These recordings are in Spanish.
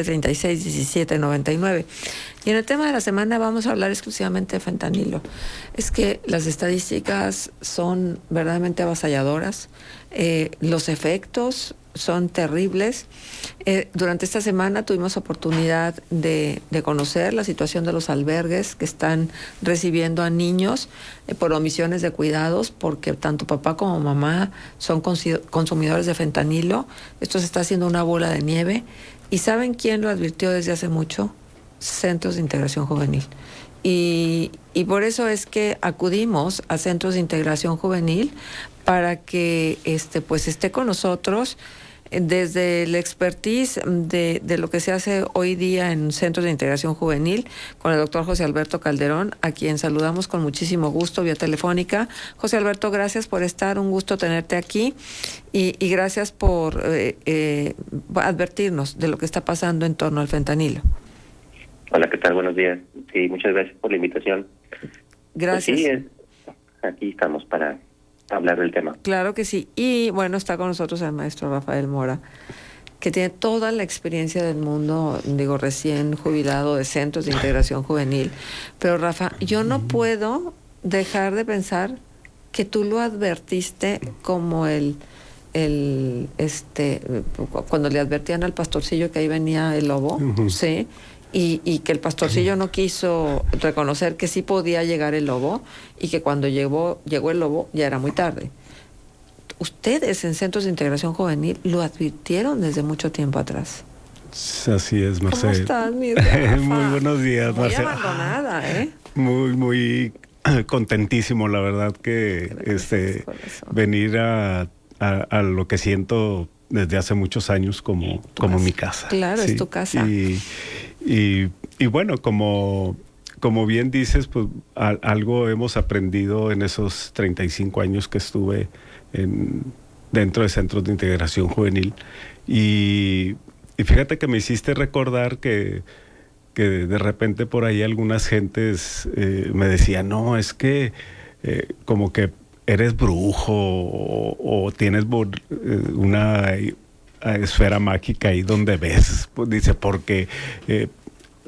36 17 99. Y en el tema de la semana vamos a hablar exclusivamente de fentanilo. Es que las estadísticas son verdaderamente avasalladoras, los efectos son terribles. Durante esta semana tuvimos oportunidad de conocer la situación de los albergues que están recibiendo a niños por omisiones de cuidados, porque tanto papá como mamá son consumidores de fentanilo. Esto se está haciendo una bola de nieve. ¿Y saben quién lo advirtió desde hace mucho? Centros de Integración Juvenil. Y por eso es que acudimos a Centros de Integración Juvenil para que pues esté con nosotros desde el expertise de lo que se hace hoy día en Centros de Integración Juvenil con el doctor José Alberto Calderón, a quien saludamos con muchísimo gusto vía telefónica. José Alberto, gracias por estar, un gusto tenerte aquí y gracias por advertirnos de lo que está pasando en torno al fentanilo. Hola, ¿qué tal? Buenos días. Sí, muchas gracias por la invitación. Gracias. Pues sí, aquí estamos para hablar del tema. Claro que sí. Y bueno, está con nosotros el maestro Rafael Mora, que tiene toda la experiencia del mundo, digo, recién jubilado de Centros de Integración Juvenil. Pero Rafa, yo no puedo dejar de pensar que tú lo advertiste como cuando le advertían al pastorcillo que ahí venía el lobo, ¿sí? Y que el pastorcillo no quiso reconocer que sí podía llegar el lobo y que cuando llegó el lobo ya era muy tarde. Ustedes en Centros de Integración Juvenil lo advirtieron desde mucho tiempo atrás. Así es, Marcela. ¿Cómo estás, mi Rafa? Muy buenos días, Marcela. Muy abandonada, ¿eh? Muy contentísimo, la verdad, que Gracias, venir a lo que siento desde hace muchos años como mi casa. Claro, sí, es tu casa. Y bueno, como bien dices, pues algo hemos aprendido en esos 35 años que estuve dentro de Centros de Integración Juvenil. Y fíjate que me hiciste recordar que de repente por ahí algunas gentes me decían, no, es que como que eres brujo o tienes una esfera mágica ahí donde ves, pues dice, porque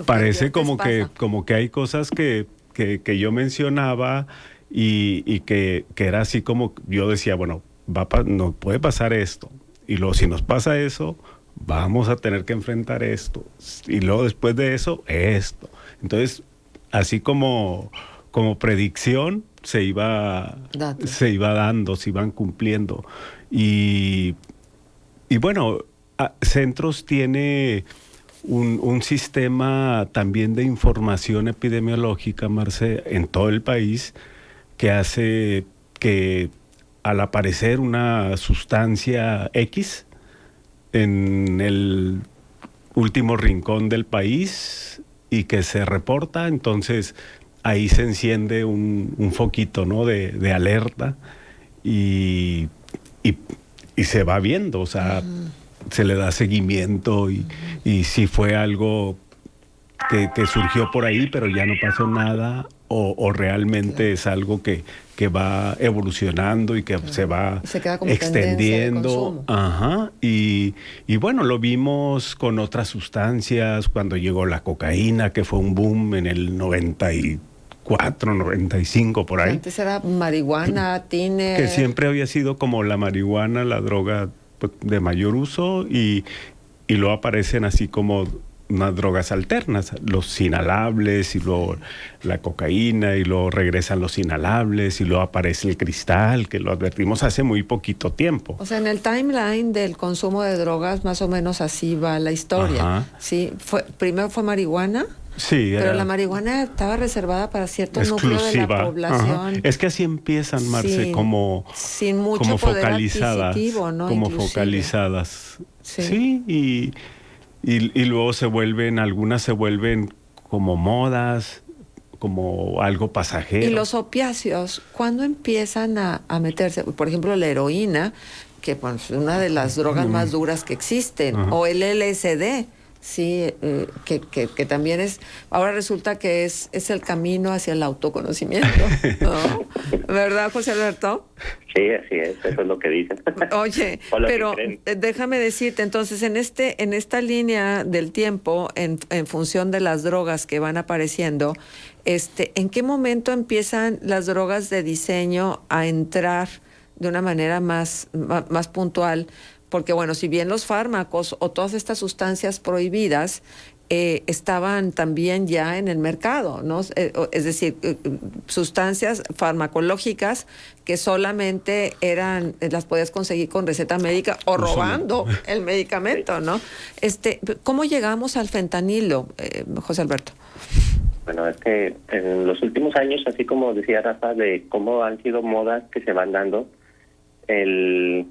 parece como que hay cosas que yo mencionaba y que era así como yo decía, bueno, nos puede pasar esto, y luego si nos pasa eso, vamos a tener que enfrentar esto, y luego después de eso, esto. Entonces, así como predicción, se iba dando, se iban cumpliendo. Y bueno, Centros tiene un sistema también de información epidemiológica, Marce, en todo el país, que hace que al aparecer una sustancia X en el último rincón del país y que se reporta, entonces ahí se enciende un foquito, ¿no?, de alerta y se va viendo, o sea, se le da seguimiento y si fue algo que surgió por ahí, pero ya no pasó nada, o realmente es algo que va evolucionando y que se va extendiendo. Ajá. Y bueno, lo vimos con otras sustancias cuando llegó la cocaína, que fue un boom en el 94, 95, por ahí. Antes era marihuana, tiner. Que siempre había sido como la marihuana, la droga de mayor uso, y luego aparecen así como unas drogas alternas, los inhalables, y luego la cocaína, y luego regresan los inhalables, y luego aparece el cristal, que lo advertimos hace muy poquito tiempo. O sea, en el timeline del consumo de drogas, más o menos así va la historia. Ajá. Sí, primero fue marihuana. Sí, pero la marihuana estaba reservada para cierto núcleo de la población. Ajá. Es que así empiezan, Marce, sin mucho como poder focalizadas, adquisitivo, ¿no? Como Inclusive. focalizadas. Sí, y luego algunas se vuelven como modas, como algo pasajero. Y los opiáceos, ¿cuándo empiezan a meterse? Por ejemplo, la heroína, que pues, es una de las drogas más duras que existen, o el LSD. Sí, que también ahora resulta que es el camino hacia el autoconocimiento, ¿no? ¿Verdad, José Alberto? Sí, así es, eso es lo que dicen. Oye, pero déjame decirte, entonces, en esta línea del tiempo, en función de las drogas que van apareciendo, ¿en qué momento empiezan las drogas de diseño a entrar de una manera más puntual? Porque, bueno, si bien los fármacos o todas estas sustancias prohibidas estaban también ya en el mercado, ¿no? Es decir, sustancias farmacológicas que solamente las podías conseguir con receta médica o robando el medicamento, ¿no? ¿Cómo llegamos al fentanilo, José Alberto? Bueno, es que en los últimos años, así como decía Rafa, de cómo han sido modas que se van dando,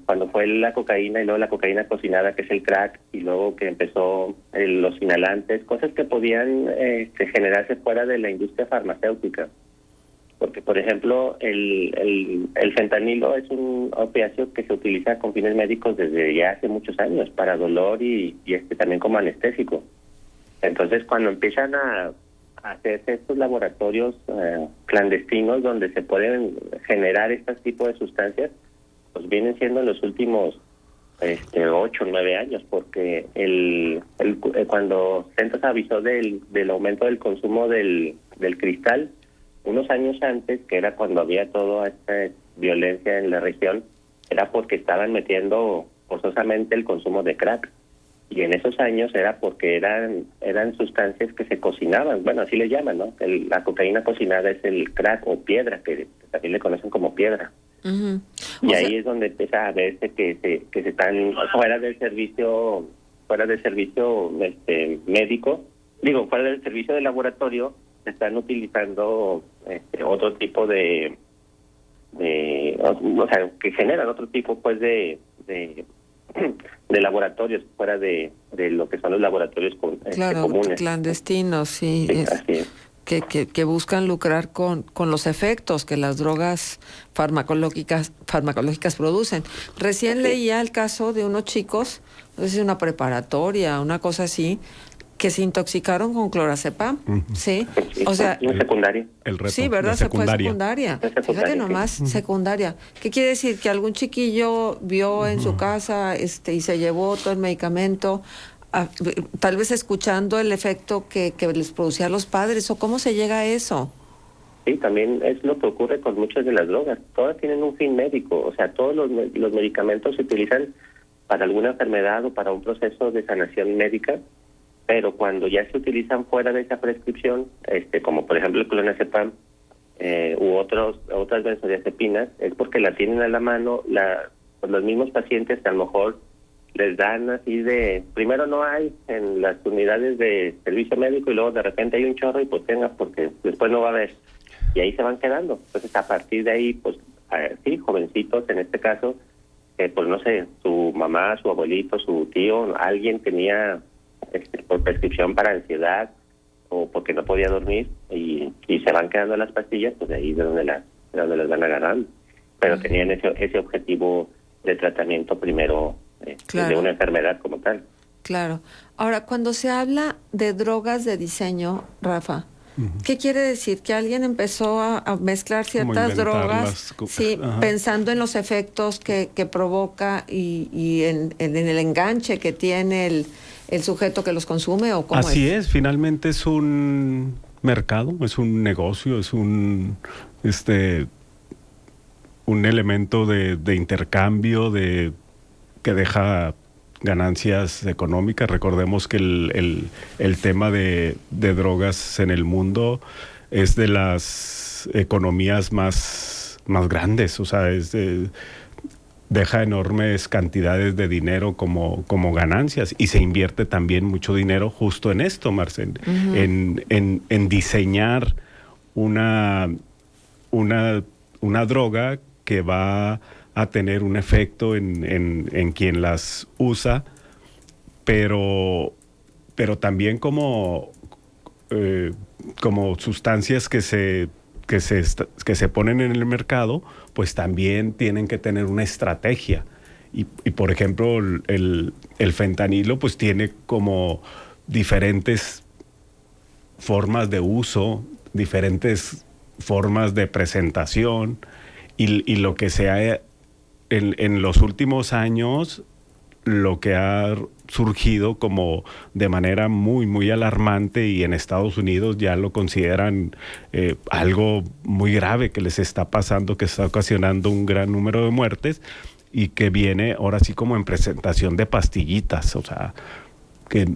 cuando fue la cocaína y luego la cocaína cocinada, que es el crack, y luego que empezó los inhalantes, cosas que podían generarse fuera de la industria farmacéutica. Porque, por ejemplo, el fentanilo es un opiáceo que se utiliza con fines médicos desde ya hace muchos años, para dolor y también como anestésico. Entonces, cuando empiezan a hacerse estos laboratorios clandestinos donde se pueden generar este tipo de sustancias, pues vienen siendo en los últimos 8 o 9 años, porque cuando Centros avisó del aumento del consumo del cristal, unos años antes, que era cuando había toda esta violencia en la región, era porque estaban metiendo forzosamente el consumo de crack. Y en esos años era porque eran sustancias que se cocinaban, bueno, así le llaman, ¿no? La cocaína cocinada es el crack o piedra, que también le conocen como piedra. Uh-huh. Y ahí es donde empieza a verse que se están fuera del servicio médico, fuera del servicio de laboratorio, se están utilizando otro tipo o sea, que generan otro tipo pues de laboratorios fuera de lo que son los laboratorios comunes. Clandestinos, sí. Así es. Que buscan lucrar con los efectos que las drogas farmacológicas producen. Recién leía el caso de unos chicos, no sé si una preparatoria, una cosa así, que se intoxicaron con clorazepam, ¿sí? O sea, secundaria. El reto sí, ¿verdad? Se fue secundaria. Fíjate nomás, sí. Secundaria. ¿Qué quiere decir? Que algún chiquillo vio en su casa y se llevó todo el medicamento, tal vez escuchando el efecto que les producía a los padres, o cómo se llega a eso. Sí, también es lo que ocurre con muchas de las drogas. Todas tienen un fin médico, o sea, todos los medicamentos se utilizan para alguna enfermedad o para un proceso de sanación médica, pero cuando ya se utilizan fuera de esa prescripción, como por ejemplo el clonazepam u otras benzodiazepinas, es porque la tienen a la mano los mismos pacientes que a lo mejor les dan así primero no hay en las unidades de servicio médico y luego de repente hay un chorro y pues porque después no va a haber. Y ahí se van quedando. Entonces a partir de ahí, pues sí, jovencitos en este caso, pues no sé, su mamá, su abuelito, su tío, alguien tenía por prescripción para ansiedad o porque no podía dormir y se van quedando las pastillas, pues de ahí de donde las van agarrando. Pero tenían ese objetivo de tratamiento primero. Claro. De una enfermedad como tal. Claro. Ahora, cuando se habla de drogas de diseño, Rafa, ¿qué quiere decir? Que alguien empezó a mezclar ciertas drogas, sí, pensando en los efectos que provoca y en el enganche que tiene el sujeto que los consume, ¿o cómo Así es, finalmente es un mercado, es un negocio, es un elemento de intercambio, que deja ganancias económicas. Recordemos que el tema de drogas en el mundo es de las economías más grandes, o sea, deja enormes cantidades de dinero como ganancias, y se invierte también mucho dinero justo en esto, Marcel, en diseñar una droga que va a tener un efecto en quien las usa, pero también como sustancias que se ponen en el mercado, pues también tienen que tener una estrategia. Y por ejemplo, el fentanilo pues tiene como diferentes formas de uso, diferentes formas de presentación, y lo que se ha en los últimos años, lo que ha surgido como de manera muy, muy alarmante, y en Estados Unidos ya lo consideran algo muy grave que les está pasando, que está ocasionando un gran número de muertes, y que viene ahora sí como en presentación de pastillitas, o sea, que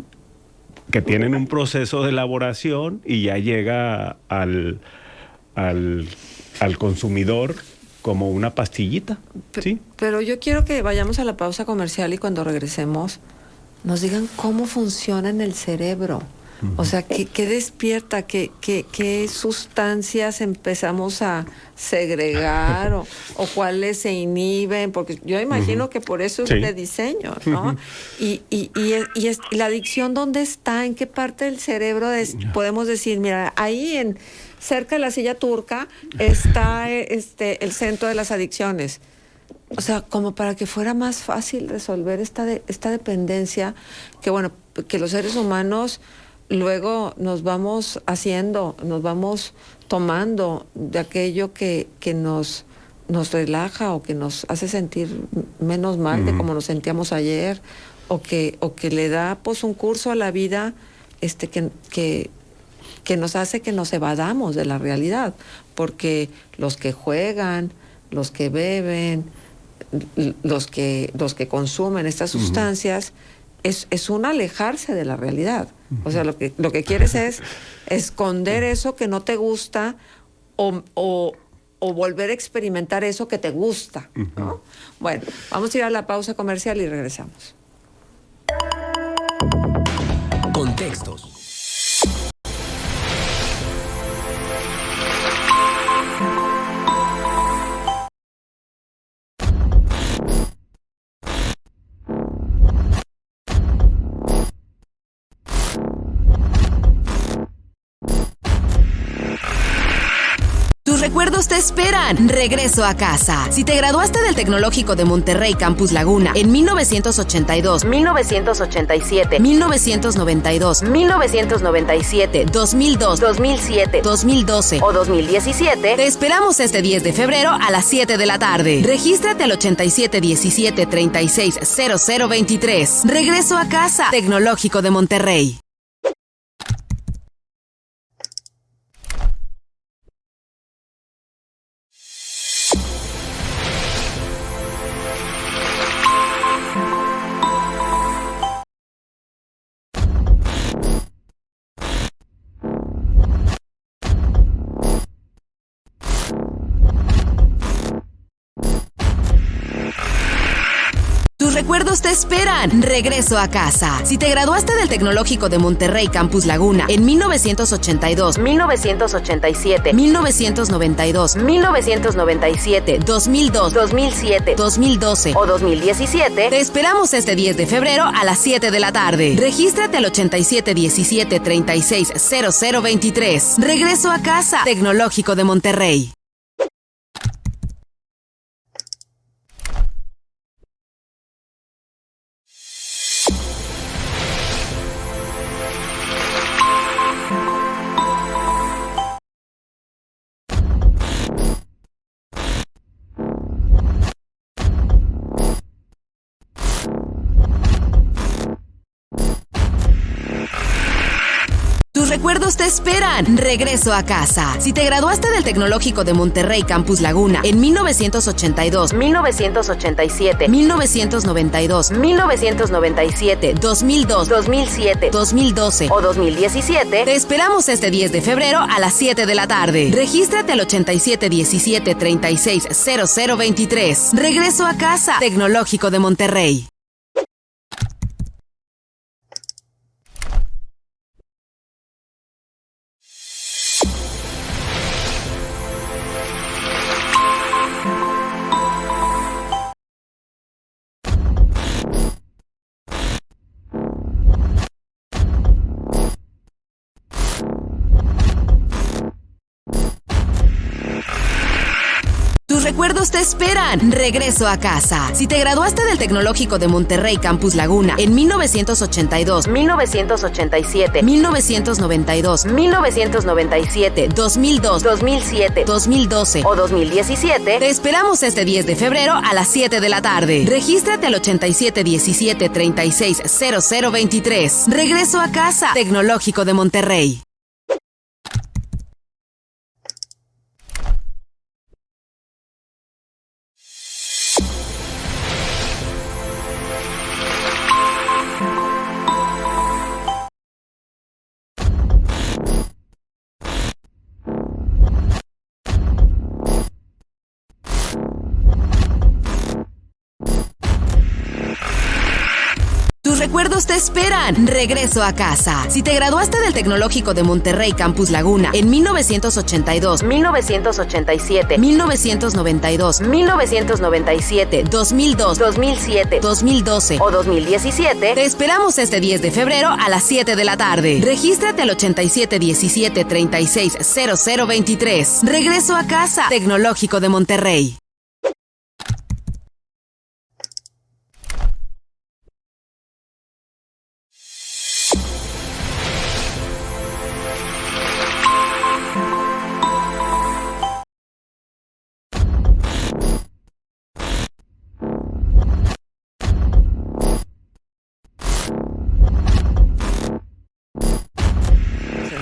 tienen un proceso de elaboración y ya llega al consumidor como una pastillita, ¿sí? Pero yo quiero que vayamos a la pausa comercial y cuando regresemos nos digan cómo funciona en el cerebro. O sea, ¿qué despierta? ¿Qué sustancias empezamos a segregar o cuáles se inhiben? Porque yo imagino que por eso es de diseño, ¿no? Y la adicción, ¿dónde está? ¿En qué parte del cerebro podemos decir, mira, ahí cerca de la silla turca está el centro de las adicciones? O sea, como para que fuera más fácil resolver esta dependencia que, bueno, que los seres humanos luego nos vamos tomando de aquello que nos relaja o que nos hace sentir menos mal de como nos sentíamos ayer, o que le da pues un curso a la vida que nos hace que nos evadamos de la realidad, porque los que juegan, los que beben, los que consumen estas sustancias, es un alejarse de la realidad. O sea, lo que quieres es esconder eso que no te gusta o volver a experimentar eso que te gusta, ¿no? Bueno, vamos a ir a la pausa comercial y regresamos. Contextos. Tus recuerdos te esperan. Regreso a casa. Si te graduaste del Tecnológico de Monterrey Campus Laguna en 1982, 1987, 1992, 1997, 2002, 2007, 2012 o 2017, te esperamos este 10 de febrero a las 7 de la tarde. Regístrate al 8717-360023. Regreso a casa. Tecnológico de Monterrey. Tus recuerdos te esperan. Regreso a casa. Si te graduaste del Tecnológico de Monterrey Campus Laguna en 1982, 1987, 1992, 1997, 2002, 2007, 2012 o 2017, te esperamos este 10 de febrero a las 7 de la tarde. Regístrate al 8717-360023. Regreso a casa. Tecnológico de Monterrey. Tus recuerdos te esperan. Regreso a casa. Si te graduaste del Tecnológico de Monterrey Campus Laguna en 1982, 1987, 1992, 1997, 2002, 2007, 2012 o 2017, te esperamos este 10 de febrero a las 7 de la tarde. Regístrate al 8717-360023. Regreso a casa. Tecnológico de Monterrey. Tus recuerdos te esperan. Regreso a casa. Si te graduaste del Tecnológico de Monterrey Campus Laguna en 1982, 1987, 1992, 1997, 2002, 2007, 2012 o 2017, te esperamos este 10 de febrero a las 7 de la tarde. Regístrate al 8717-360023. Regreso a casa. Tecnológico de Monterrey. Tus recuerdos te esperan. Regreso a casa. Si te graduaste del Tecnológico de Monterrey Campus Laguna en 1982, 1987, 1992, 1997, 2002, 2007, 2012 o 2017, te esperamos este 10 de febrero a las 7 de la tarde. Regístrate al 8717-360023. Regreso a casa. Tecnológico de Monterrey.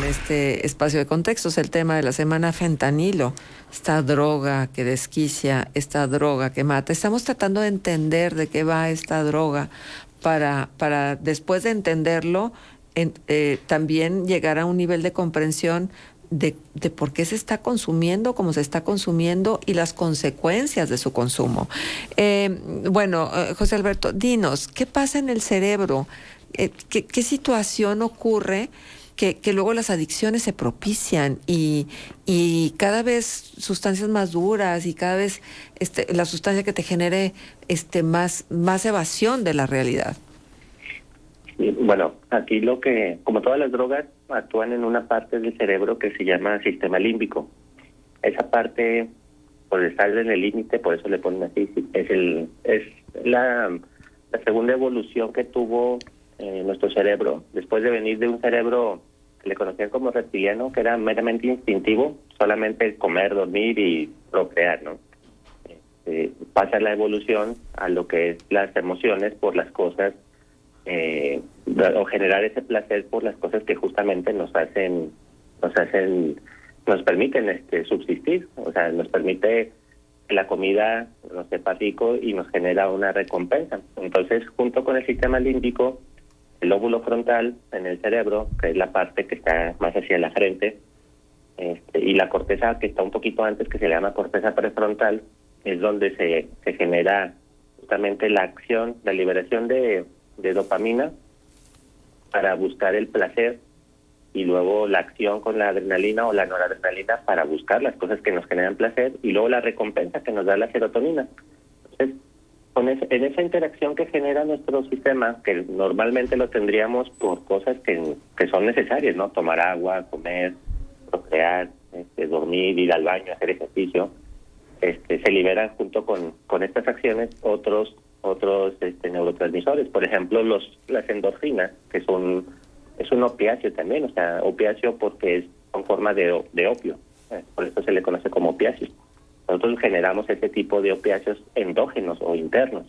Este espacio de contextos, el tema de la semana, fentanilo, esta droga que desquicia, esta droga que mata. Estamos tratando de entender de qué va esta droga para después de entenderlo, también llegar a un nivel de comprensión de por qué se está consumiendo, cómo se está consumiendo y las consecuencias de su consumo. José Alberto, dinos, ¿qué pasa en el cerebro? ¿Qué situación ocurre que luego las adicciones se propician y cada vez sustancias más duras y cada vez la sustancia que te genere más evasión de la realidad? Bueno, aquí como todas las drogas, actúan en una parte del cerebro que se llama sistema límbico. Esa parte, por estar en el límite, por eso le ponen así, es la segunda evolución que tuvo nuestro cerebro, después de venir de un cerebro que le conocían como reptiliano, que era meramente instintivo, solamente comer, dormir y procrear, ¿no? Pasa la evolución a lo que es las emociones por las cosas, o generar ese placer por las cosas que justamente nos permiten subsistir, o sea, nos permite que la comida nos sepa rico y nos genera una recompensa. Entonces, junto con el sistema límbico, el lóbulo frontal en el cerebro, que es la parte que está más hacia la frente, y la corteza que está un poquito antes, que se llama corteza prefrontal, es donde se genera justamente la acción, la liberación de dopamina para buscar el placer, y luego la acción con la adrenalina o la noradrenalina para buscar las cosas que nos generan placer, y luego la recompensa que nos da la serotonina. Entonces, en esa interacción que genera nuestro sistema, que normalmente lo tendríamos por cosas que son necesarias, ¿no? Tomar agua, comer, procrear, dormir, ir al baño, hacer ejercicio, se liberan junto con estas acciones otros neurotransmisores. Por ejemplo, las endorfinas, que es un opiáceo también, o sea, opiáceo porque es con forma de opio, por eso se le conoce como opiáceos. Nosotros generamos ese tipo de opiáceos endógenos o internos.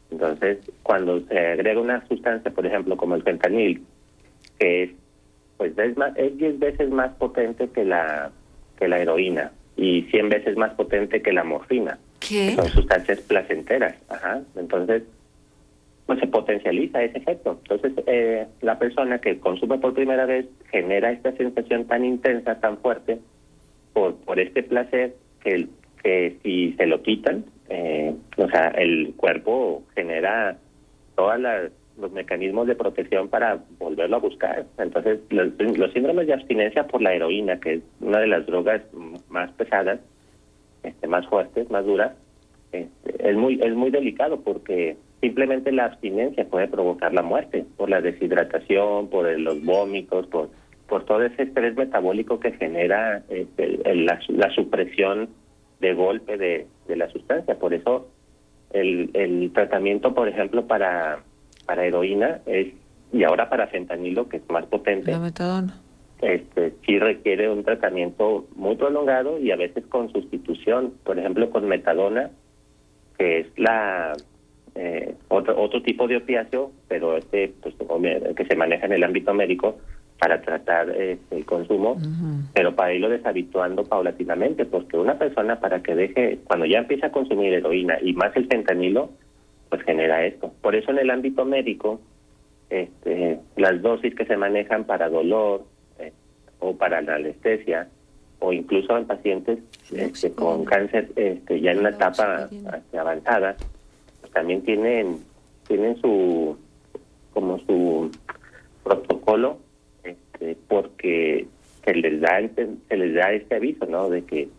Entonces, cuando se agrega una sustancia, por ejemplo, como el fentanil, que es 10 veces más potente que la heroína y 100 veces más potente que la morfina. ¿Qué? Son sustancias placenteras. Ajá. Entonces, pues se potencializa ese efecto. Entonces, la persona que consume por primera vez genera esta sensación tan intensa, tan fuerte, por este placer, que si se lo quitan, o sea, el cuerpo genera todos los mecanismos de protección para volverlo a buscar. Entonces, los síndromes de abstinencia por la heroína, que es una de las drogas más pesadas, más fuertes, más duras, es muy delicado, porque simplemente la abstinencia puede provocar la muerte por la deshidratación, por los vómitos, por todo ese estrés metabólico que genera la supresión de golpe de la sustancia. Por eso el tratamiento, por ejemplo, para heroína y ahora para fentanilo, que es más potente, La metadona. Sí requiere un tratamiento muy prolongado y a veces con sustitución, por ejemplo con metadona, que es otro tipo de opiáceo, pero pues, que se maneja en el ámbito médico para tratar el consumo, pero para irlo deshabituando paulatinamente, porque una persona para que deje, cuando ya empieza a consumir heroína y más el fentanilo, pues genera esto. Por eso en el ámbito médico, las dosis que se manejan para dolor o para la anestesia, o incluso en pacientes con cáncer ya en una etapa avanzada, pues también tienen su protocolo, porque se les da este aviso, ¿no? De que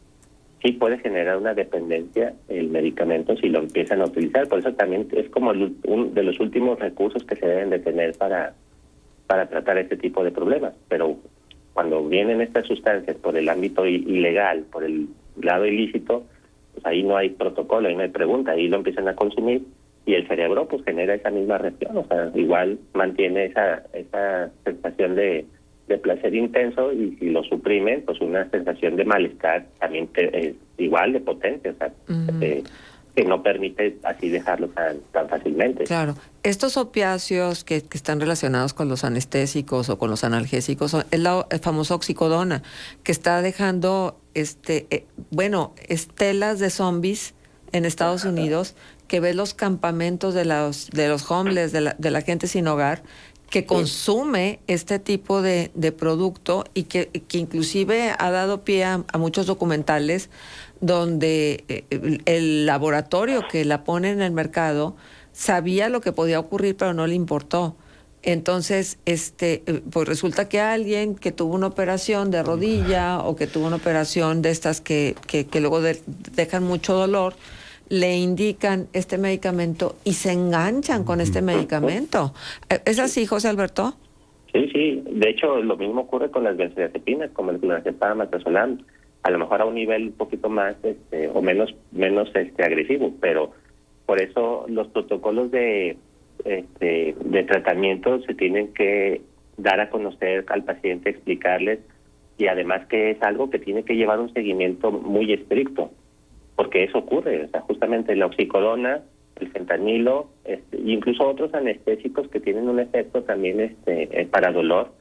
sí puede generar una dependencia el medicamento si lo empiezan a utilizar. Por eso también es como uno de los últimos recursos que se deben de tener para tratar este tipo de problemas. Pero cuando vienen estas sustancias por el ámbito ilegal, por el lado ilícito, pues ahí no hay protocolo, ahí no hay pregunta, ahí lo empiezan a consumir y el cerebro pues genera esa misma reacción, o sea, igual mantiene esa sensación de placer intenso, y si lo suprimen, pues una sensación de malestar también igual de potente, o sea, que no permite así dejarlo tan fácilmente. Claro. Estos opiáceos que están relacionados con los anestésicos o con los analgésicos, es la famosa oxicodona, que está dejando estelas de zombies en Estados Unidos, que ves los campamentos de los homeless, de la gente sin hogar, que consume este tipo de producto, y que inclusive ha dado pie a muchos documentales donde el laboratorio que la pone en el mercado sabía lo que podía ocurrir, pero no le importó. Entonces, pues resulta que alguien que tuvo una operación de rodilla o que tuvo una operación de estas que luego dejan mucho dolor, le indican este medicamento y se enganchan con este medicamento. ¿Es así, José Alberto? Sí. De hecho, lo mismo ocurre con las benzodiazepinas, como el clonazepam, alprazolam, a lo mejor a un nivel un poquito más o menos agresivo, pero por eso los protocolos de tratamiento se tienen que dar a conocer al paciente, explicarles, y además que es algo que tiene que llevar un seguimiento muy estricto, porque eso ocurre, o sea, justamente la oxicodona, el fentanilo, incluso otros anestésicos que tienen un efecto también para dolor,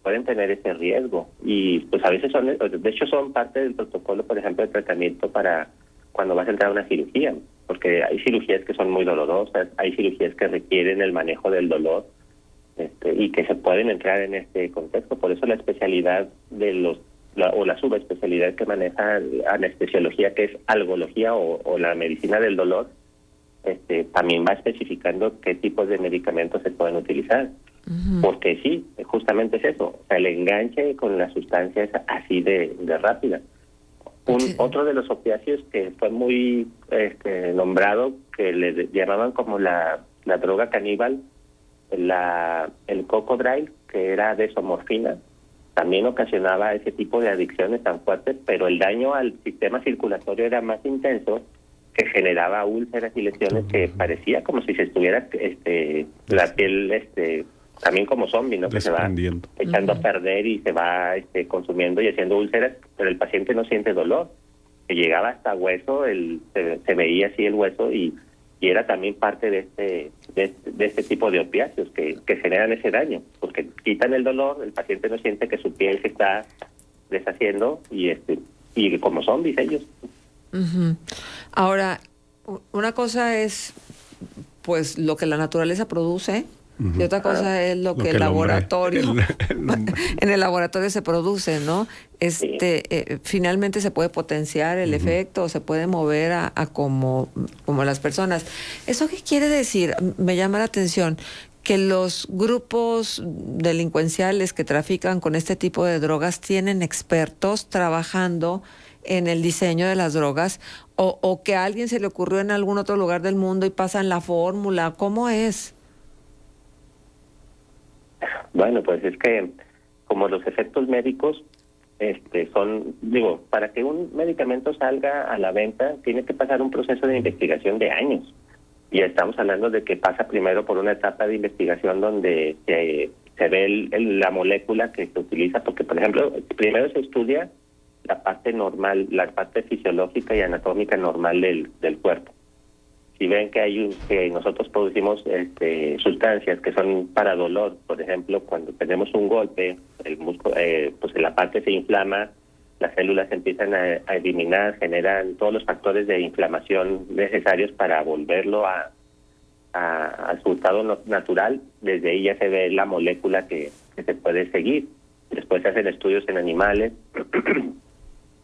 pueden tener ese riesgo, y pues a veces son parte del protocolo, por ejemplo, de tratamiento para cuando vas a entrar a una cirugía, porque hay cirugías que son muy dolorosas, hay cirugías que requieren el manejo del dolor, y que se pueden entrar en este contexto. Por eso la especialidad o la subespecialidad que maneja anestesiología, que es algología o la medicina del dolor, también va especificando qué tipos de medicamentos se pueden utilizar. Porque sí, justamente es eso, o sea, el enganche con la sustancia es así de rápida. Otro de los opiáceos que fue muy nombrado, que le llamaban como la droga caníbal, el cocodrilo, que era desomorfina, también ocasionaba ese tipo de adicciones tan fuertes, pero el daño al sistema circulatorio era más intenso, que generaba úlceras y lesiones que parecía como si se estuviera la piel también como zombie, ¿no? Que se va echando a perder y se va consumiendo y haciendo úlceras, pero el paciente no siente dolor, que llegaba hasta hueso, se veía así el hueso, y era también parte de este tipo de opiáceos que generan ese daño, porque quitan el dolor, el paciente no siente que su piel se está deshaciendo, y como zombies ellos. Ahora, una cosa es pues lo que la naturaleza produce, y otra cosa es lo que el laboratorio en el laboratorio se produce, ¿no? Finalmente se puede potenciar el efecto, se puede mover a como las personas. ¿Eso qué quiere decir? Me llama la atención que los grupos delincuenciales que trafican con este tipo de drogas tienen expertos trabajando en el diseño de las drogas, o que a alguien se le ocurrió en algún otro lugar del mundo y pasan la fórmula. ¿Cómo es? Bueno, pues es que como los efectos médicos para que un medicamento salga a la venta, tiene que pasar un proceso de investigación de años. Y estamos hablando de que pasa primero por una etapa de investigación donde se ve la molécula que se utiliza, porque, por ejemplo, primero se estudia la parte normal, la parte fisiológica y anatómica normal del cuerpo. Si ven que nosotros producimos sustancias que son para dolor, por ejemplo, cuando tenemos un golpe, el músculo, pues la parte se inflama, las células empiezan a eliminar, generan todos los factores de inflamación necesarios para volverlo a su estado natural. Desde ahí ya se ve la molécula que se puede seguir. Después se hacen estudios en animales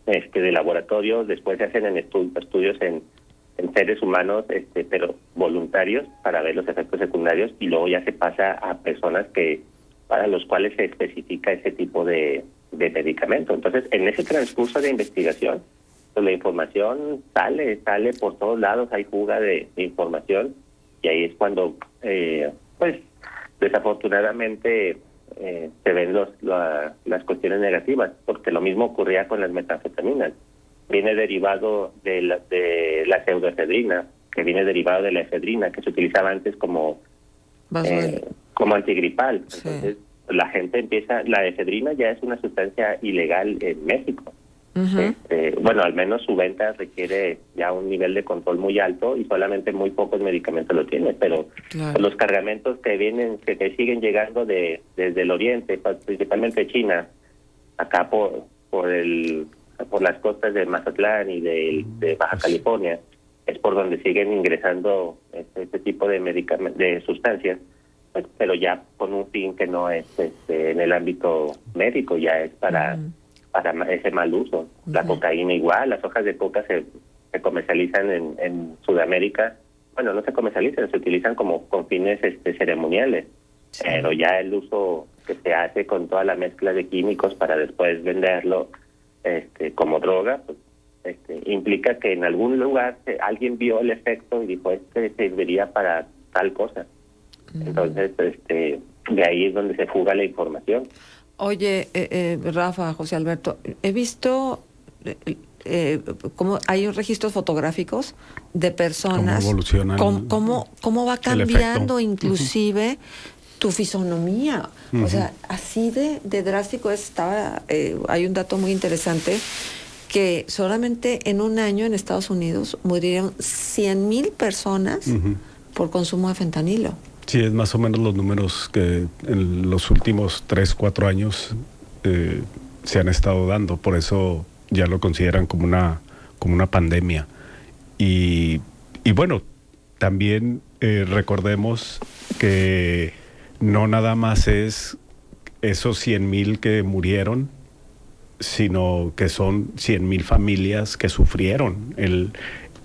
de laboratorio, después se hacen estudios en seres humanos, pero voluntarios, para ver los efectos secundarios, y luego ya se pasa a personas para los cuales se especifica ese tipo de medicamento. Entonces, en ese transcurso de investigación, pues la información sale por todos lados, hay fuga de información, y ahí es cuando, pues, desafortunadamente se ven las cuestiones negativas, porque lo mismo ocurría con las metanfetaminas. Viene derivado de la pseudoefedrina, que viene derivado de la efedrina, que se utilizaba antes como antigripal. Sí. Entonces, la gente la efedrina ya es una sustancia ilegal en México. Uh-huh. Al menos su venta requiere ya un nivel de control muy alto y solamente muy pocos medicamentos lo tienen, pero claro, los cargamentos que siguen llegando desde el oriente, principalmente China, acá por las costas de Mazatlán y de Baja California, es por donde siguen ingresando este tipo de de sustancias, pues, pero ya con un fin que no es en el ámbito médico, ya es para ese mal uso. La cocaína igual, las hojas de coca se comercializan en Sudamérica. Bueno, no se comercializan, se utilizan con fines ceremoniales, sí, pero ya el uso que se hace con toda la mezcla de químicos para después venderlo como droga, pues, implica que en algún lugar alguien vio el efecto y dijo, serviría para tal cosa. Entonces, de ahí es donde se fuga la información. Oye, Rafa, José Alberto, he visto cómo hay registros fotográficos de personas, cómo va cambiando inclusive tu fisonomía. Uh-huh. O sea, así de drástico estaba. Hay un dato muy interesante, que solamente en un año en Estados Unidos murieron 100,000 personas por consumo de fentanilo. Sí, es más o menos los números que en los últimos 3-4 años se han estado dando. Por eso ya lo consideran como una pandemia. Y bueno, también recordemos que no nada más es esos 100,000 que murieron, sino que son 100,000 familias que sufrieron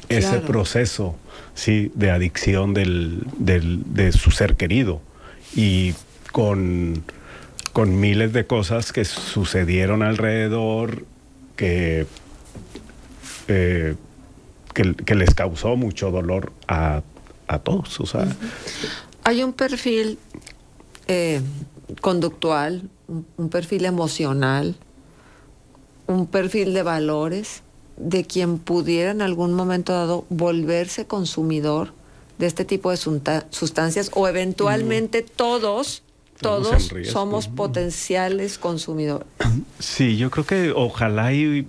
ese proceso, sí, de adicción de su ser querido, y con miles de cosas que sucedieron alrededor que les causó mucho dolor a todos. O sea, hay un perfil conductual, un perfil emocional, un perfil de valores de quien pudiera en algún momento dado volverse consumidor de este tipo de sustancias, o eventualmente todos somos potenciales consumidores. Sí, yo creo que ojalá y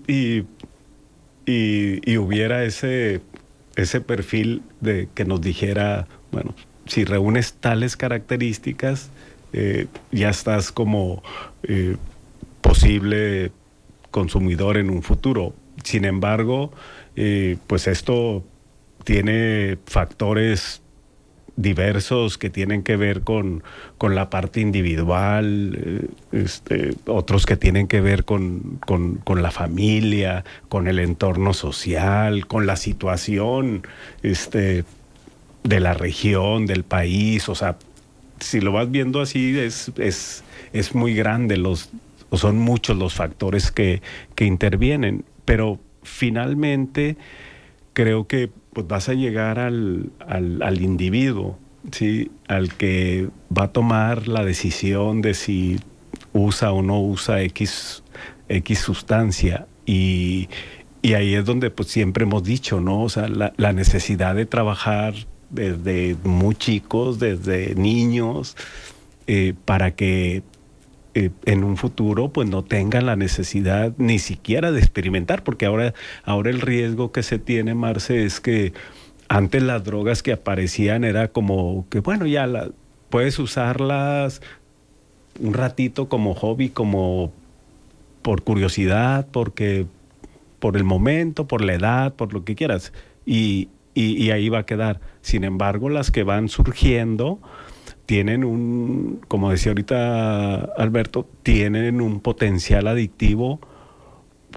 hubiera ese perfil de que nos dijera, bueno, si reúnes tales características, ya estás como posible consumidor en un futuro. Sin embargo, pues esto tiene factores diversos que tienen que ver con la parte individual, otros que tienen que ver con la familia, con el entorno social, con la situación de la región, del país. O sea, si lo vas viendo así, es muy grande, son muchos los factores que intervienen, pero finalmente creo que pues vas a llegar al individuo, ¿sí? Al que va a tomar la decisión de si usa o no usa X X sustancia. Y ahí es donde pues siempre hemos dicho, ¿no? O sea, la necesidad de trabajar desde muy chicos, desde niños, para que en un futuro pues no tengan la necesidad ni siquiera de experimentar, porque ahora el riesgo que se tiene, Marce, es que antes las drogas que aparecían era como que bueno, ya puedes usarlas un ratito como hobby, como por curiosidad, porque por el momento, por la edad, por lo que quieras, y ahí va a quedar. Sin embargo, las que van surgiendo tienen como decía ahorita Alberto, tienen un potencial adictivo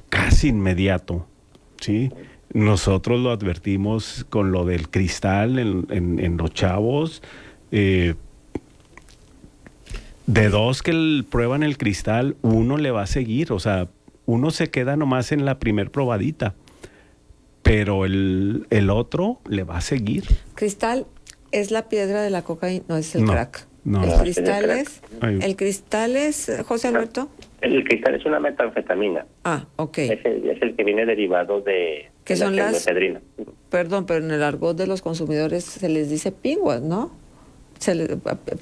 casi inmediato, ¿sí? Nosotros lo advertimos con lo del cristal en los chavos. De 2 que prueban el cristal, 1 le va a seguir, o sea, 1 se queda nomás en la primer probadita, pero el otro le va a seguir. Cristal es la piedra de la cocaína, no es el crack. No. ¿El cristal es, José Alberto? El cristal es una metanfetamina. Ah, ok. Es el que viene derivado de ¿Qué son la efedrina. Perdón, pero en el argot de los consumidores se les dice pinguas, ¿no?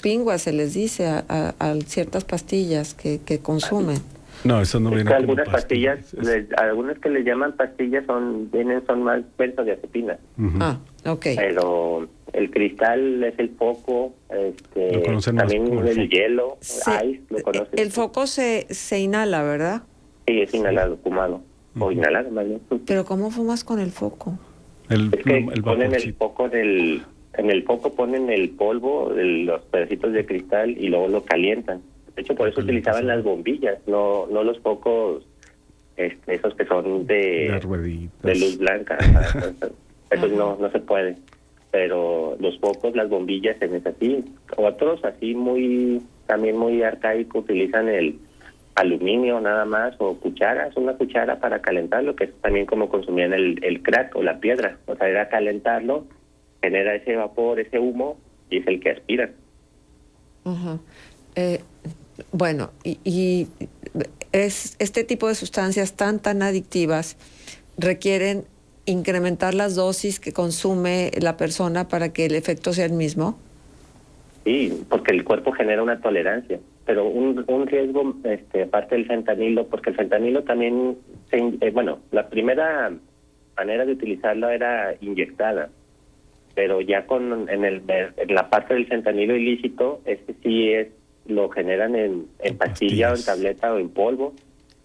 Pinguas se les dice a ciertas pastillas que consumen. No, eso no viene. Algunas pastillas, algunas que les llaman pastillas son más benzodiazepina. Ah, ok. Pero el cristal es el foco, también el hielo, ice, lo conoces. El foco se inhala, ¿verdad? Sí, es inhalado, fumado, o inhalado más bien. Pero ¿cómo fumas con el foco? Es que ponen el foco en el foco ponen el polvo, los pedacitos de cristal y luego lo calientan. De hecho, por eso utilizaban las bombillas, no los focos esos que son de luz blanca. Eso no se puede. Pero los focos, las bombillas es así. Otros así también muy arcaicos utilizan el aluminio nada más, o una cuchara para calentarlo, que es también como consumían el crack o la piedra. O sea, era calentarlo, genera ese vapor, ese humo, y es el que aspiran. Uh-huh. Bueno, y este tipo de sustancias tan adictivas requieren incrementar las dosis que consume la persona para que el efecto sea el mismo. Sí, porque el cuerpo genera una tolerancia, pero un riesgo aparte del fentanilo, porque el fentanilo también la primera manera de utilizarlo era inyectada, pero ya en la parte del fentanilo ilícito, sí lo generan en pastilla o en tableta o en polvo,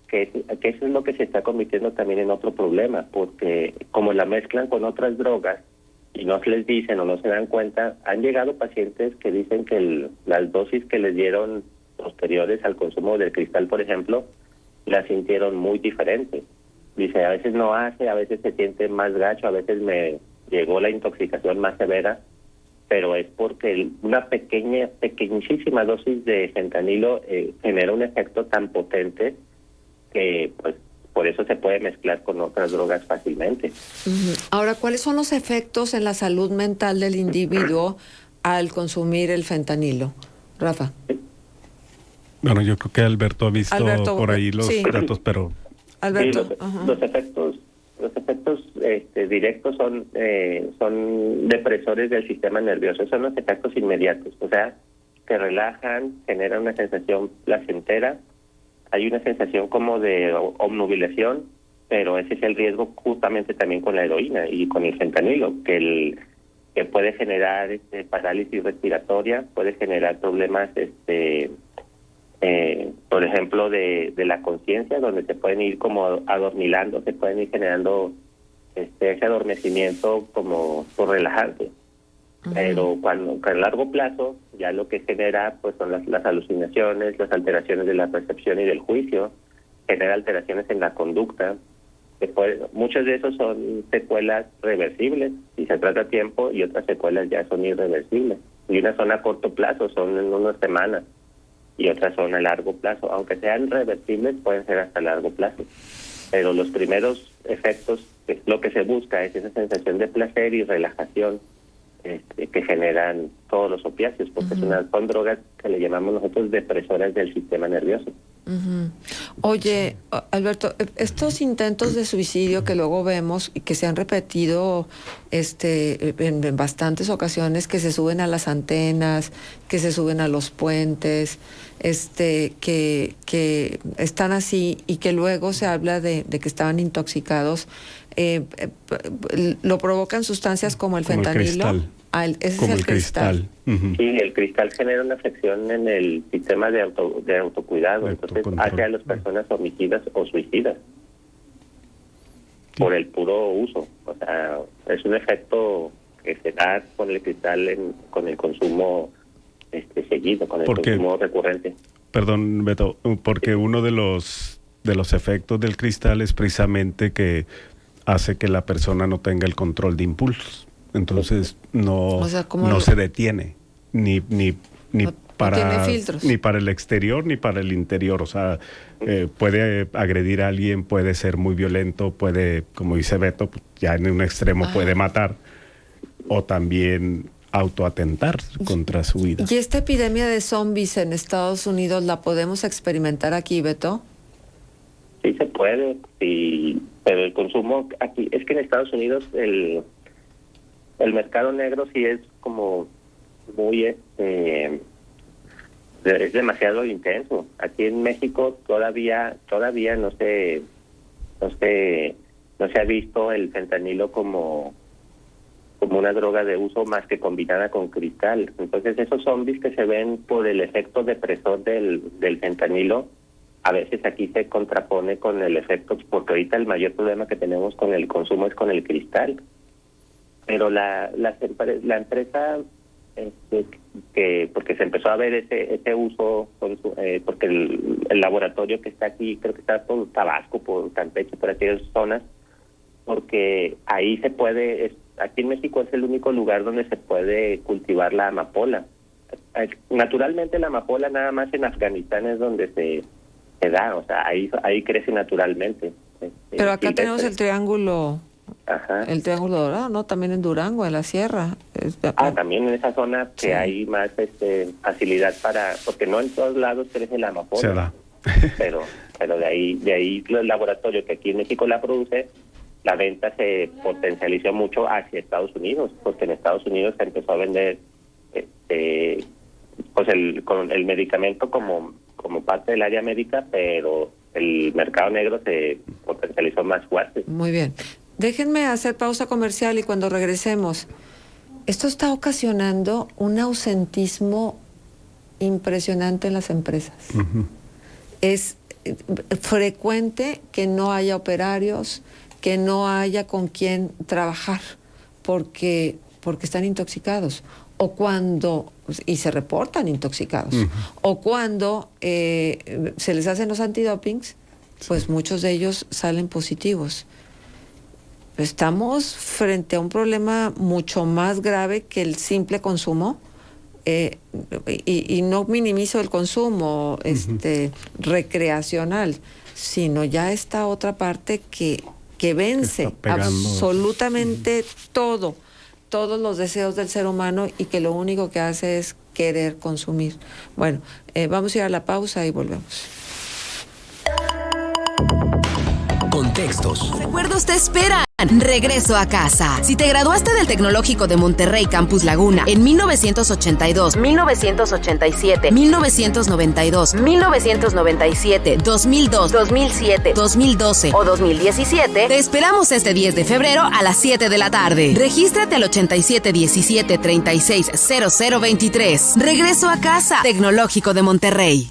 que eso es lo que se está convirtiendo también en otro problema, porque como la mezclan con otras drogas y no se les dicen o no se dan cuenta, han llegado pacientes que dicen que las dosis que les dieron posteriores al consumo del cristal, por ejemplo, las sintieron muy diferentes. Dice, a veces no hace, a veces se siente más gacho, a veces me llegó la intoxicación más severa, pero es porque una pequeñísima dosis de fentanilo genera un efecto tan potente que pues por eso se puede mezclar con otras drogas fácilmente. Uh-huh. Ahora, ¿cuáles son los efectos en la salud mental del individuo al consumir el fentanilo? Rafa. Bueno, yo creo que Alberto ha visto por ahí los datos, pero... Alberto. Sí, los efectos directos son depresores del sistema nervioso, son los efectos inmediatos, o sea, te relajan, generan una sensación placentera, hay una sensación como de obnubilación, pero ese es el riesgo justamente también con la heroína y con el fentanilo, que puede generar parálisis respiratoria, puede generar problemas por ejemplo de la conciencia, donde se pueden ir como adormilando, se pueden ir generando ese adormecimiento como por relajarse. Uh-huh. Pero a largo plazo ya lo que genera pues son las alucinaciones, las alteraciones de la percepción y del juicio, genera alteraciones en la conducta. Muchos de esos son secuelas reversibles si se trata a tiempo, y otras secuelas ya son irreversibles. Y unas son a corto plazo, son en unas semanas, y otras son a largo plazo. Aunque sean reversibles, pueden ser hasta largo plazo. Pero los primeros efectos, lo que se busca es esa sensación de placer y relajación que generan todos los opiáceos, porque son drogas que le llamamos nosotros depresoras del sistema nervioso. Ujú. Oye, Alberto, estos intentos de suicidio que luego vemos y que se han repetido en bastantes ocasiones, que se suben a las antenas, que se suben a los puentes, que están así y que luego se habla de que estaban intoxicados, lo provocan sustancias como el Como el fentanilo. cristal. Ese Como es el cristal. Ujú. Sí, el cristal genera una afección en el sistema de autocuidado, De entonces autocontrol. hace a las personas homicidas o suicidas por el puro uso. O sea, es un efecto que se da con el cristal con el consumo seguido, con el Porque- consumo recurrente. Perdón, Beto, porque uno de los efectos del cristal es precisamente que hace que la persona no tenga el control de impulsos. Entonces O sea, como no lo- se detiene ni No tiene filtros. ni para el exterior ni para el interior. O sea, puede agredir a alguien, puede ser muy violento, puede, como dice Beto, pues, ya en un extremo puede matar o también autoatentar contra su vida. ¿Y esta epidemia de zombies en Estados Unidos la podemos experimentar aquí, Beto? Sí se puede, sí, pero el consumo aquí, es que en Estados Unidos el mercado negro sí es como muy, es demasiado intenso. Aquí en México todavía no se ha visto el fentanilo como una droga de uso más que combinada con cristal. Entonces esos zombies que se ven por el efecto depresor del fentanilo, a veces aquí se contrapone con el efecto, porque ahorita el mayor problema que tenemos con el consumo es con el cristal. Pero la empresa, porque se empezó a ver ese uso, porque el laboratorio que está aquí, creo que está por Tabasco, por Campeche, por aquellas zonas, porque ahí se puede, aquí en México es el único lugar donde se puede cultivar la amapola. Naturalmente la amapola nada más en Afganistán es donde se da, o sea, ahí crece naturalmente. Pero acá silvestre. tenemos el triángulo Ajá. dorado, ¿no? También en Durango, en la sierra. También en esa zona que Sí. hay más facilidad porque no en todos lados crece la amapola. Se da. pero de ahí el laboratorio que aquí en México la produce, la venta se potencializó mucho hacia Estados Unidos, porque en Estados Unidos se empezó a vender pues el medicamento como parte del área médica, pero el mercado negro se potencializó más fuerte. Muy bien. Déjenme hacer pausa comercial y cuando regresemos, esto está ocasionando un ausentismo impresionante en las empresas. Ujú. Es frecuente que no haya operarios, que no haya con quien trabajar, porque están intoxicados, y se reportan intoxicados, o cuando se les hacen los antidopings, pues muchos de ellos salen positivos. Estamos frente a un problema mucho más grave que el simple consumo, y no minimizo el consumo recreacional, sino ya esta otra parte que vence está pegando. absolutamente todos los deseos del ser humano y que lo único que hace es querer consumir. Bueno, vamos a ir a la pausa y volvemos. Contextos. Recuerdos te esperan. Regreso a casa. Si te graduaste del Tecnológico de Monterrey Campus Laguna en 1982, 1987, 1992, 1997, 2002, 2007, 2012 o 2017, te esperamos este 10 de febrero a las 7 de la tarde. Regístrate al 8717-360023. Regreso a casa. Tecnológico de Monterrey.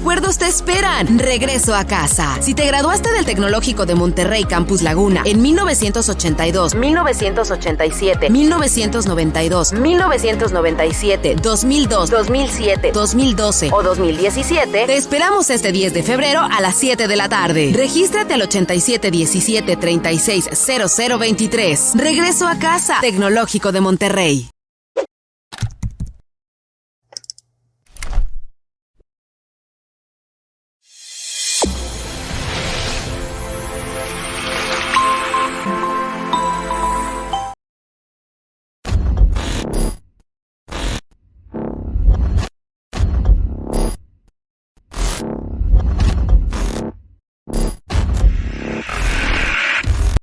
recuerdos te esperan. Regreso a casa. Si te graduaste del Tecnológico de Monterrey Campus Laguna en 1982, 1987, 1992, 1997, 2002, 2007, 2012 o 2017, te esperamos este 10 de febrero a las 7 de la tarde. Regístrate al 8717-360023. Regreso a casa. Tecnológico de Monterrey.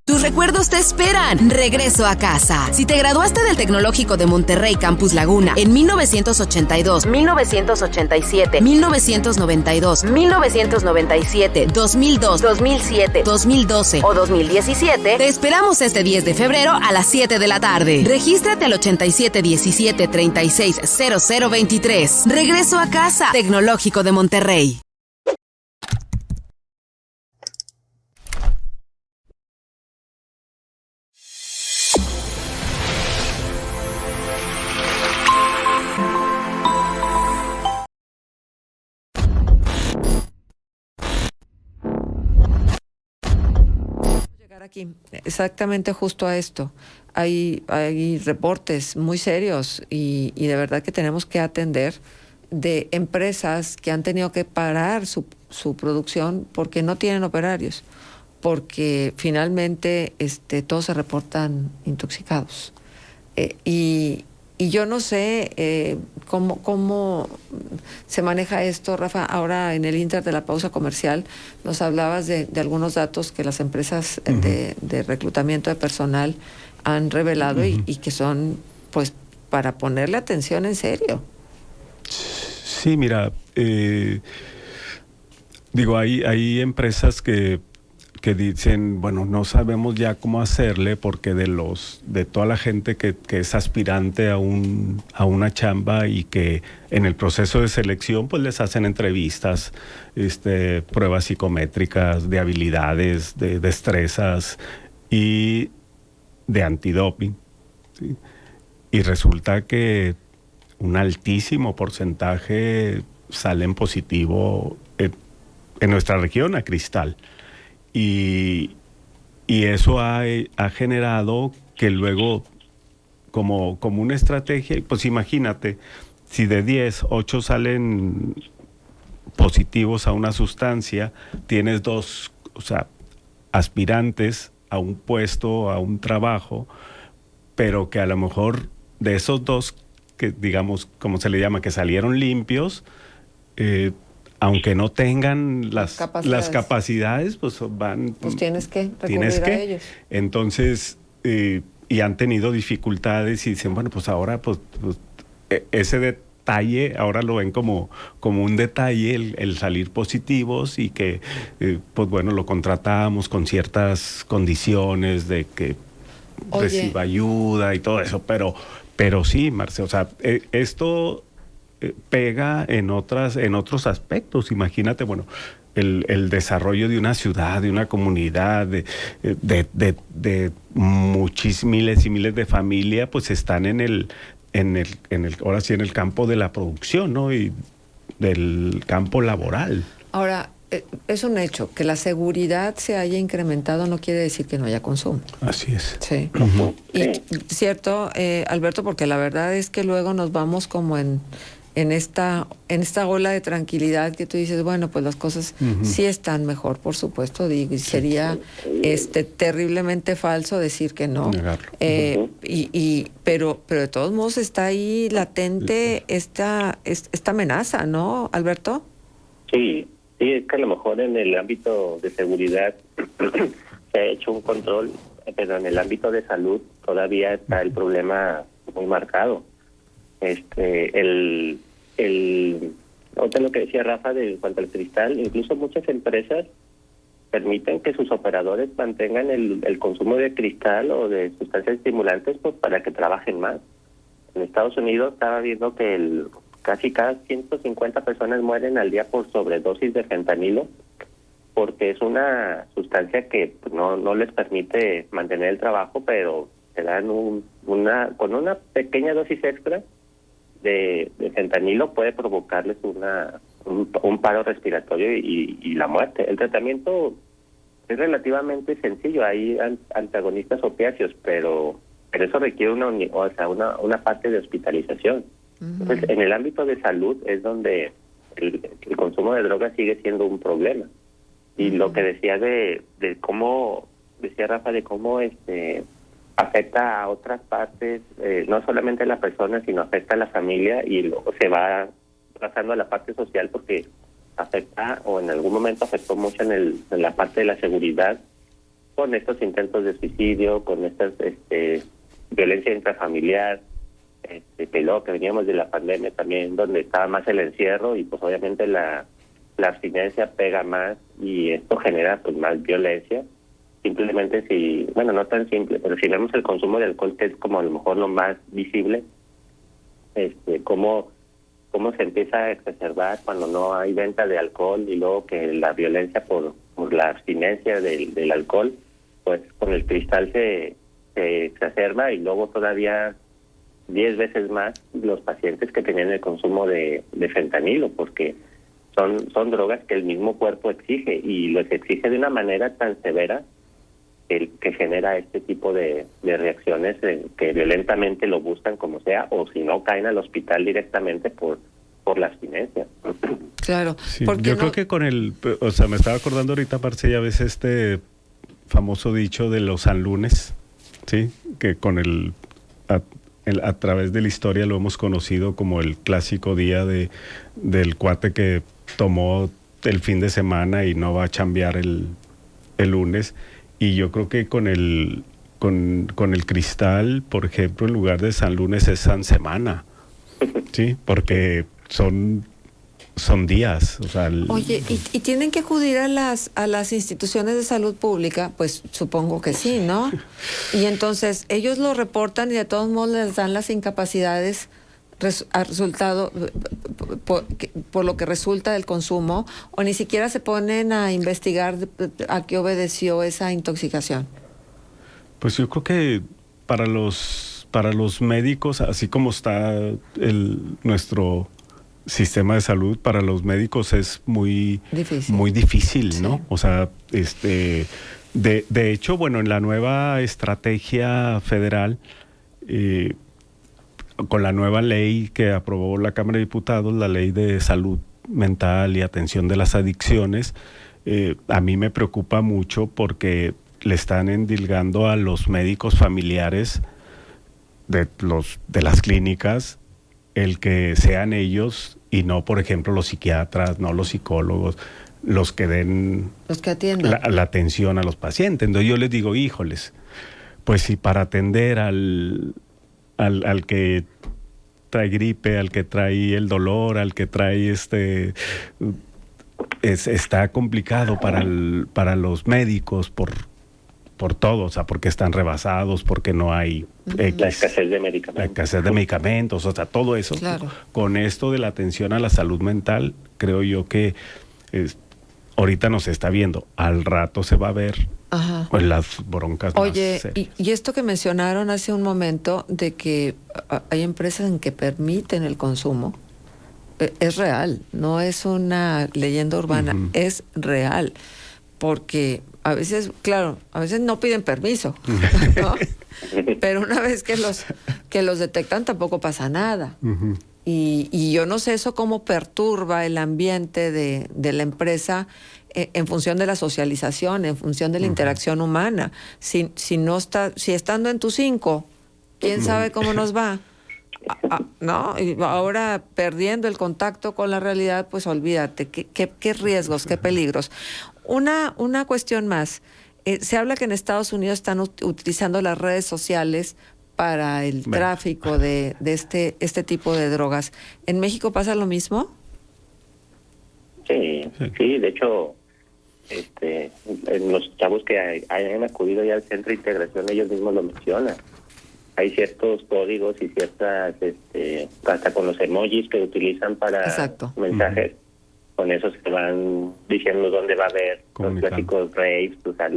Tus recuerdos te esperan. Regreso a casa. Si te graduaste del Tecnológico de Monterrey Campus Laguna en 1982, 1987, 1992, 1997, 2002, 2007, 2012 o 2017, te esperamos este 10 de febrero a las 7 de la tarde. Regístrate al 8717-360023. Regreso a casa. Tecnológico de Monterrey. Aquí, exactamente justo a esto. Hay reportes muy serios y de verdad que tenemos que atender de empresas que han tenido que parar su producción porque no tienen operarios, porque finalmente todos se reportan intoxicados. Y yo no sé cómo se maneja esto, Rafa. Ahora, en el inter de la pausa comercial, nos hablabas de algunos datos que las empresas de reclutamiento de personal han revelado y que son, pues, para ponerle atención en serio. Sí, mira, digo, hay empresas que dicen, bueno, no sabemos ya cómo hacerle porque de toda la gente que es aspirante a una chamba y que en el proceso de selección pues les hacen entrevistas, pruebas psicométricas de habilidades, de destrezas y de antidoping, ¿sí? Y resulta que un altísimo porcentaje salen positivo en nuestra región a Cristal. Y eso ha generado que luego, como una estrategia, pues imagínate, si de 10, 8 salen positivos a una sustancia, tienes 2, o sea, aspirantes a un puesto, a un trabajo, pero que a lo mejor de esos 2, que digamos, como se le llama, que salieron limpios, aunque no tengan las capacidades, pues van... Pues tienes que recurrir a ellos. Entonces, y han tenido dificultades y dicen, bueno, pues ahora, pues ese detalle, ahora lo ven como un detalle, el salir positivos y que, pues bueno, lo contratamos con ciertas condiciones de que reciba ayuda y todo eso, pero sí, Marce, o sea, esto... pega en otros aspectos. Imagínate, bueno, el desarrollo de una ciudad, de una comunidad, de muchos miles y miles de familias, pues están ahora sí en el campo de la producción, ¿no? Y del campo laboral. Ahora, es un hecho que la seguridad se haya incrementado, no quiere decir que no haya consumo. Así es. Sí. Y cierto, Alberto, porque la verdad es que luego nos vamos como en esta ola de tranquilidad que tú dices, bueno, pues las cosas sí están mejor, por supuesto, digo, y sería terriblemente falso decir que no. Pero de todos modos está ahí latente esta amenaza, ¿no, Alberto? Sí, es que a lo mejor en el ámbito de seguridad se ha hecho un control, pero en el ámbito de salud todavía está el problema muy marcado. Otra lo que decía Rafa en cuanto al cristal, incluso muchas empresas permiten que sus operadores mantengan el consumo de cristal o de sustancias estimulantes, pues para que trabajen más. En Estados Unidos estaba viendo que casi cada 150 personas mueren al día por sobredosis de fentanilo, porque es una sustancia que pues, no les permite mantener el trabajo, pero te dan con una pequeña dosis extra de fentanilo puede provocarles un paro respiratorio y la muerte. El tratamiento es relativamente sencillo, hay antagonistas opiáceos, pero eso requiere una parte de hospitalización. Entonces, en el ámbito de salud es donde el consumo de drogas sigue siendo un problema. Y lo que decía de cómo, decía Rafa, de cómo afecta a otras partes, no solamente a la persona, sino afecta a la familia y luego se va pasando a la parte social porque afecta, o en algún momento afectó mucho en la parte de la seguridad, con estos intentos de suicidio, con estas violencia intrafamiliar, que veníamos de la pandemia también, donde estaba más el encierro y pues obviamente la abstinencia pega más y esto genera pues más violencia. Simplemente no tan simple, pero si vemos el consumo de alcohol, que es como a lo mejor lo más visible, cómo se empieza a exacerbar cuando no hay venta de alcohol y luego que la violencia por la abstinencia del alcohol, pues con el cristal se exacerba y luego todavía 10 veces más los pacientes que tenían el consumo de fentanilo, porque son drogas que el mismo cuerpo exige y los exige de una manera tan severa que genera este tipo de reacciones que violentamente lo buscan como sea, o si no caen al hospital directamente por la abstinencia. Claro. Sí, yo creo que me estaba acordando ahorita, Marce, ya ves este famoso dicho de los Sanlunes, ¿sí? Que con a través de la historia lo hemos conocido como el clásico día del cuate que tomó el fin de semana y no va a chambear el lunes. Y yo creo que con el cristal, por ejemplo, en lugar de San Lunes es San Semana, ¿sí? Porque son días. O sea, Oye, ¿y tienen que acudir a las instituciones de salud pública? Pues supongo que sí, ¿no? Y entonces ellos lo reportan y de todos modos les dan las incapacidades a resultado por lo que resulta del consumo, o ni siquiera se ponen a investigar a qué obedeció esa intoxicación. Pues yo creo que para los médicos, así como está nuestro sistema de salud, para los médicos es muy difícil, ¿no? Sí. O sea, de hecho, bueno, en la nueva estrategia federal, con la nueva ley que aprobó la Cámara de Diputados, la ley de salud mental y atención de las adicciones, a mí me preocupa mucho porque le están endilgando a los médicos familiares de las clínicas el que sean ellos y no, por ejemplo, los psiquiatras, no los psicólogos, los que den la atención a los pacientes. Entonces yo les digo, híjoles, pues si para atender al que trae gripe, al que trae el dolor, al que trae está complicado para los médicos por todo, o sea, porque están rebasados, porque no hay la escasez de medicamentos. La escasez de medicamentos, o sea, todo eso. Claro. Con esto de la atención a la salud mental, creo yo que ahorita no se está viendo, al rato se va a ver. Ajá. Pues las broncas. Oye, y esto que mencionaron hace un momento de que hay empresas en que permiten el consumo, es real, no es una leyenda urbana, es real, porque a veces, claro, a veces no piden permiso, ¿no? Pero una vez que los detectan tampoco pasa nada. Y yo no sé eso cómo perturba el ambiente de la empresa en función de la socialización, en función de la interacción humana. Si estando en tu 5, ¿quién sabe cómo nos va? ¿No? Y ahora perdiendo el contacto con la realidad, pues olvídate. ¿Qué riesgos, qué peligros? Una cuestión más. Se habla que en Estados Unidos están utilizando las redes sociales para el tráfico de este tipo de drogas. ¿En México pasa lo mismo? Sí, de hecho, los chavos que hayan acudido ya al centro de integración, ellos mismos lo mencionan. hay ciertos códigos y ciertas, hasta con los emojis que utilizan para Exacto. mensajes, con eso se van diciendo dónde va a haber los clásicos raves, o sea,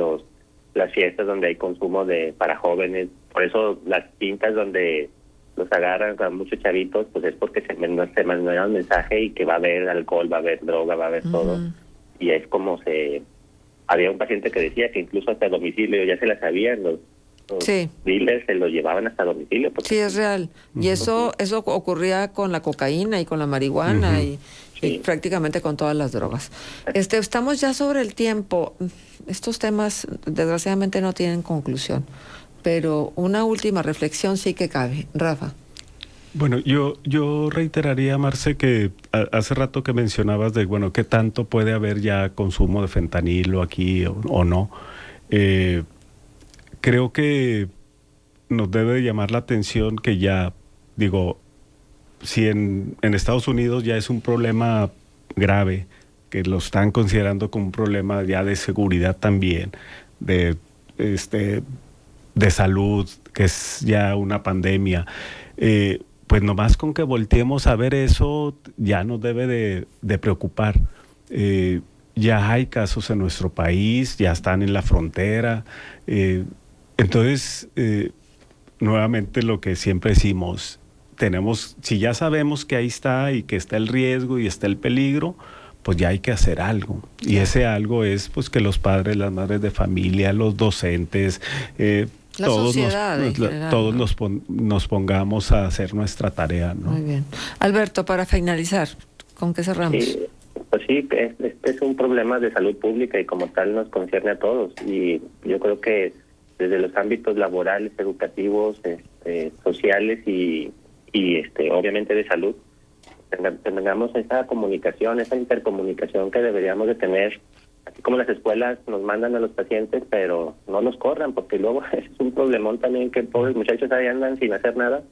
las fiestas donde hay consumo para jóvenes. Por eso las pintas donde los agarran a muchos chavitos, pues es porque se mandan un mensaje y que va a haber alcohol, va a haber droga, va a haber todo. Y es como había un paciente que decía que incluso hasta domicilio ya se la sabían, los dealers se lo llevaban hasta domicilio. Sí, es real. Y eso ocurría con la cocaína y con la marihuana y prácticamente con todas las drogas. Estamos ya sobre el tiempo. Estos temas desgraciadamente no tienen conclusión, pero una última reflexión sí que cabe. Rafa. Bueno, yo reiteraría, Marce, que hace rato que mencionabas de, bueno, qué tanto puede haber ya consumo de fentanilo aquí o no. Creo que nos debe llamar la atención que ya, digo, si en Estados Unidos ya es un problema grave, que lo están considerando como un problema ya de seguridad también, de salud, que es ya una pandemia, pues nomás con que volteemos a ver eso ya nos debe de preocupar. Ya hay casos en nuestro país, ya están en la frontera. Entonces, nuevamente lo que siempre decimos, si ya sabemos que ahí está y que está el riesgo y está el peligro, pues ya hay que hacer algo. Y ese algo es pues que los padres, las madres de familia, los docentes, todos nos pongamos a hacer nuestra tarea, ¿no? Muy bien. Alberto, para finalizar, ¿con qué cerramos? Sí, pues sí, este es un problema de salud pública y como tal nos concierne a todos. Y yo creo que desde los ámbitos laborales, educativos, sociales y obviamente de salud, tengamos esa comunicación, esa intercomunicación que deberíamos de tener. Así como las escuelas nos mandan a los pacientes, pero no los corran, porque luego es un problemón también que pobres muchachos ahí andan sin hacer nada.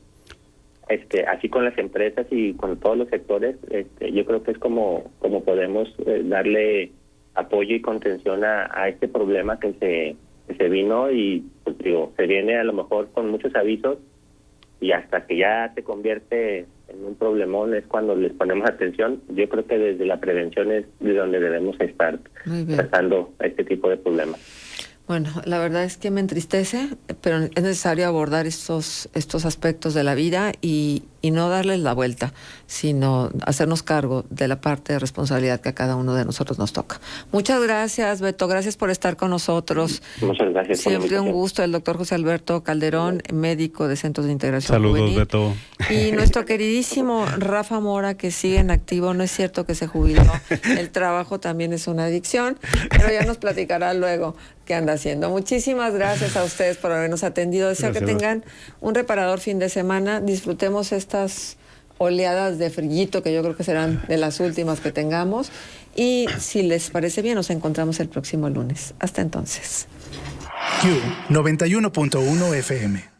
Así con las empresas y con todos los sectores, yo creo que es como podemos darle apoyo y contención a este problema que se vino y pues, se viene a lo mejor con muchos avisos y hasta que ya se convierte en un problemón es cuando les ponemos atención. Yo creo que desde la prevención es de donde debemos estar tratando este tipo de problemas. Bueno, la verdad es que me entristece, pero es necesario abordar estos aspectos de la vida y no darles la vuelta, sino hacernos cargo de la parte de responsabilidad que a cada uno de nosotros nos toca. Muchas gracias, Beto. Gracias por estar con nosotros. Muchas gracias. Siempre un gusto. El doctor José Alberto Calderón, médico de Centros de Integración Saludos, Juvenil. Beto. Y nuestro queridísimo Rafa Mora, que sigue en activo. No es cierto que se jubiló. El trabajo también es una adicción, pero ya nos platicará luego qué anda haciendo. Muchísimas gracias a ustedes por habernos atendido. Deseo que tengan un reparador fin de semana. Disfrutemos estas oleadas de frillito que yo creo que serán de las últimas que tengamos. Y si les parece bien, nos encontramos el próximo lunes. Hasta entonces. Q 91.1 FM.